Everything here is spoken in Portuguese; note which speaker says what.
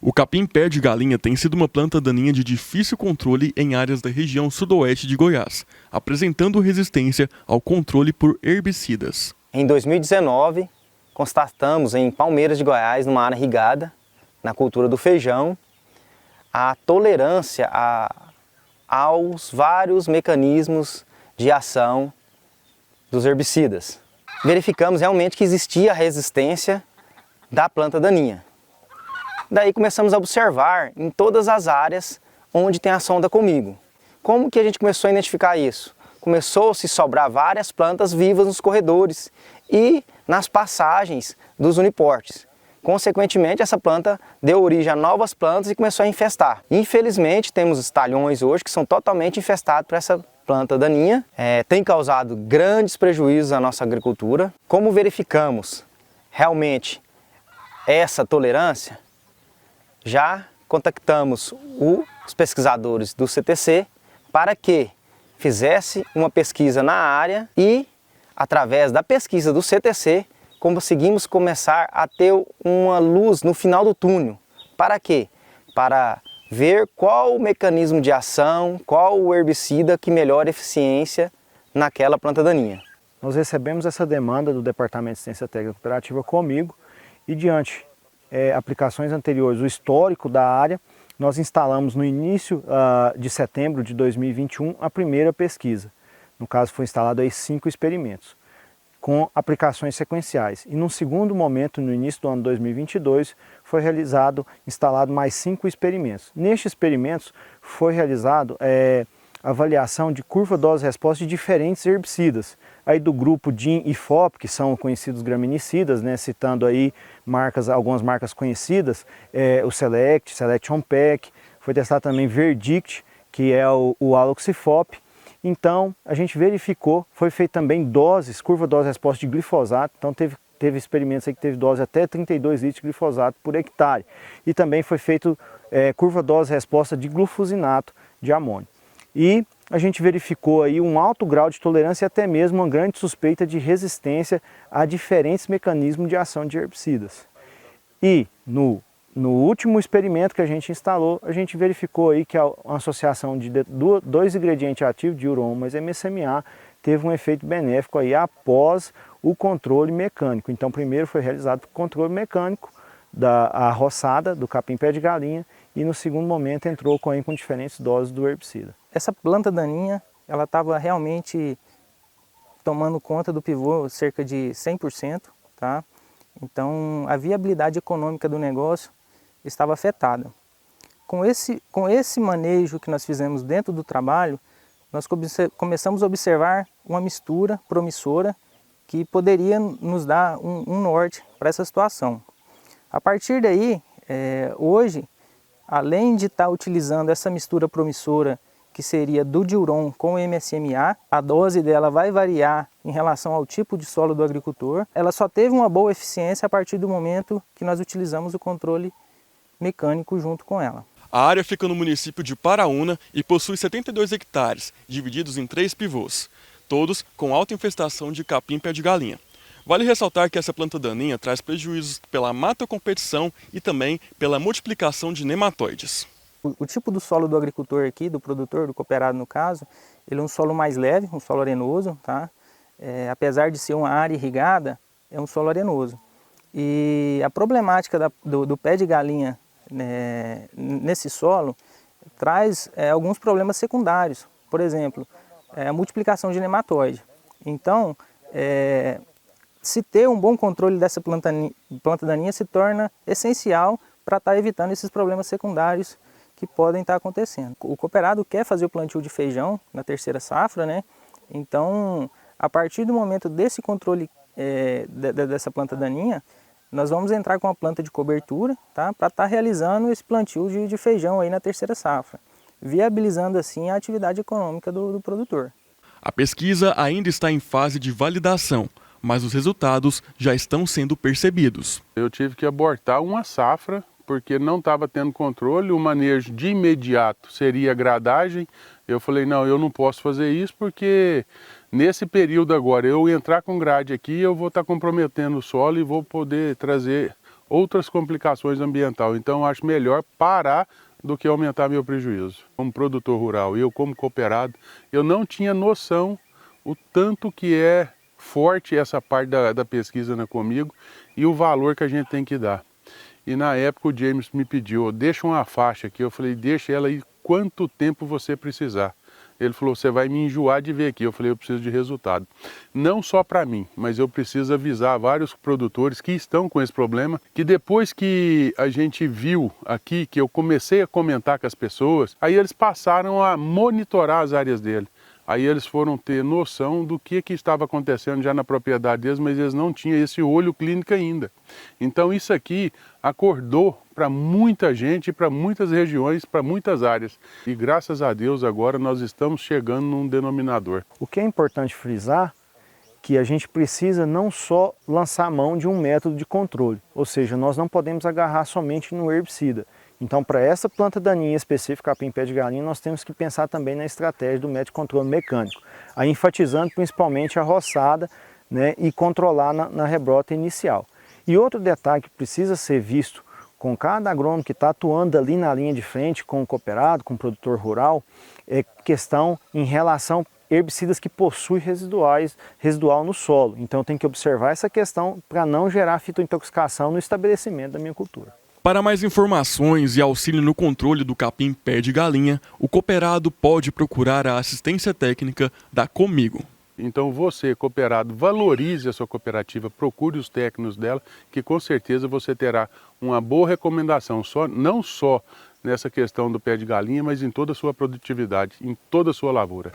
Speaker 1: O capim-pé de galinha tem sido uma planta daninha de difícil controle em áreas da região sudoeste de Goiás, apresentando resistência ao controle por herbicidas.
Speaker 2: Em 2019, constatamos em Palmeiras de Goiás, numa área irrigada, na cultura do feijão, a tolerância aos vários mecanismos de ação dos herbicidas. Verificamos realmente que existia resistência da planta daninha. Daí começamos a observar em todas as áreas onde tem a sonda comigo. Como que a gente começou a identificar isso? Começou a se sobrar várias plantas vivas nos corredores e nas passagens dos uniportes. Consequentemente, essa planta deu origem a novas plantas e começou a infestar. Infelizmente, temos estalhões hoje que são totalmente infestados por essa planta daninha. Tem causado grandes prejuízos à nossa agricultura. Como verificamos realmente essa tolerância, já contactamos os pesquisadores do CTC para que fizesse uma pesquisa na área e, através da pesquisa do CTC, conseguimos começar a ter uma luz no final do túnel. Para quê? Para ver qual o mecanismo de ação, qual o herbicida que melhora a eficiência naquela planta daninha.
Speaker 3: Nós recebemos essa demanda do Departamento de Assistência Técnica Cooperativa comigo e, diante aplicações anteriores, o histórico da área, nós instalamos no início de setembro de 2021 a primeira pesquisa. No caso, foi instalado aí 5 experimentos, com aplicações sequenciais. E num segundo momento, no início do ano 2022, foi instalado mais 5 experimentos. Nestes experimentos foi realizado avaliação de curva dose-resposta de diferentes herbicidas, aí do grupo DIN e FOP, que são conhecidos graminicidas, né, citando aí algumas marcas conhecidas, o Select On Pack, foi testado também Verdict, que é o Aloxifop. Então a gente verificou, foi feito também doses, curva dose-resposta de glifosato, então teve experimentos aí que teve dose até 32 litros de glifosato por hectare. E também foi feito curva dose-resposta de glufosinato de amônio. E a gente verificou aí um alto grau de tolerância e até mesmo uma grande suspeita de resistência a diferentes mecanismos de ação de herbicidas. E no último experimento que a gente instalou, a gente verificou aí que a associação de 2 ingredientes ativos, diuron mais MSMA, teve um efeito benéfico aí após o controle mecânico. Então primeiro foi realizado o controle mecânico da roçada, do capim-pé de galinha, e no segundo momento entrou com diferentes doses do herbicida.
Speaker 4: Essa planta daninha, ela estava realmente tomando conta do pivô cerca de 100%, tá? Então a viabilidade econômica do negócio estava afetada. Com esse manejo que nós fizemos dentro do trabalho, nós começamos a observar uma mistura promissora que poderia nos dar um norte para essa situação. A partir daí, hoje, além de estar utilizando essa mistura promissora, que seria do diuron com o MSMA, a dose dela vai variar em relação ao tipo de solo do agricultor. Ela só teve uma boa eficiência a partir do momento que nós utilizamos o controle mecânico junto com ela.
Speaker 1: A área fica no município de Paraúna e possui 72 hectares, divididos em 3 pivôs, todos com alta infestação de capim-pé de galinha. Vale ressaltar que essa planta daninha traz prejuízos pela matocompetição e também pela multiplicação de nematóides.
Speaker 4: O tipo do solo do agricultor aqui, do produtor, do cooperado no caso, ele é um solo mais leve, um solo arenoso, tá? Apesar de ser uma área irrigada, é um solo arenoso. E a problemática do pé de galinha nesse solo traz alguns problemas secundários. Por exemplo, a multiplicação de nematóide. Então, se ter um bom controle dessa planta daninha se torna essencial para estar evitando esses problemas secundários que podem estar acontecendo. O cooperado quer fazer o plantio de feijão na terceira safra, né? Então, a partir do momento desse controle dessa planta daninha, nós vamos entrar com a planta de cobertura, tá? Para estar realizando esse plantio de feijão aí na terceira safra, viabilizando assim a atividade econômica do produtor.
Speaker 1: A pesquisa ainda está em fase de validação, mas os resultados já estão sendo percebidos.
Speaker 5: Eu tive que abortar uma safra porque não estava tendo controle, o manejo de imediato seria a gradagem. Eu falei, não, eu não posso fazer isso porque nesse período agora, eu entrar com grade aqui, eu vou estar comprometendo o solo e vou poder trazer outras complicações ambientais. Então eu acho melhor parar do que aumentar meu prejuízo. Como produtor rural, eu como cooperado, eu não tinha noção o tanto que é forte essa parte da pesquisa na Comigo e o valor que a gente tem que dar. E na época o James me pediu, deixa uma faixa aqui, eu falei, deixa ela aí quanto tempo você precisar. Ele falou, você vai me enjoar de ver aqui. Eu falei, eu preciso de resultado. Não só para mim, mas eu preciso avisar vários produtores que estão com esse problema, que depois que a gente viu aqui, que eu comecei a comentar com as pessoas, aí eles passaram a monitorar as áreas dele. Aí eles foram ter noção do que estava acontecendo já na propriedade deles, mas eles não tinham esse olho clínico ainda. Então isso aqui acordou para muita gente, para muitas regiões, para muitas áreas. E graças a Deus agora nós estamos chegando num denominador.
Speaker 3: O que é importante frisar que a gente precisa não só lançar mão de um método de controle, ou seja, nós não podemos agarrar somente no herbicida. Então, para essa planta daninha específica, capim-pé de galinha, nós temos que pensar também na estratégia do método de controle mecânico, aí enfatizando principalmente a roçada, né, e controlar na rebrota inicial. E outro detalhe que precisa ser visto com cada agrônomo que está atuando ali na linha de frente com o cooperado, com o produtor rural, é questão em relação a herbicidas que possuem residual no solo. Então tem que observar essa questão para não gerar fitointoxicação no estabelecimento da minha cultura.
Speaker 1: Para mais informações e auxílio no controle do capim-pé de galinha, o cooperado pode procurar a assistência técnica da Comigo.
Speaker 5: Então você, cooperado, valorize a sua cooperativa, procure os técnicos dela, que com certeza você terá uma boa recomendação, não só nessa questão do pé de galinha, mas em toda a sua produtividade, em toda a sua lavoura.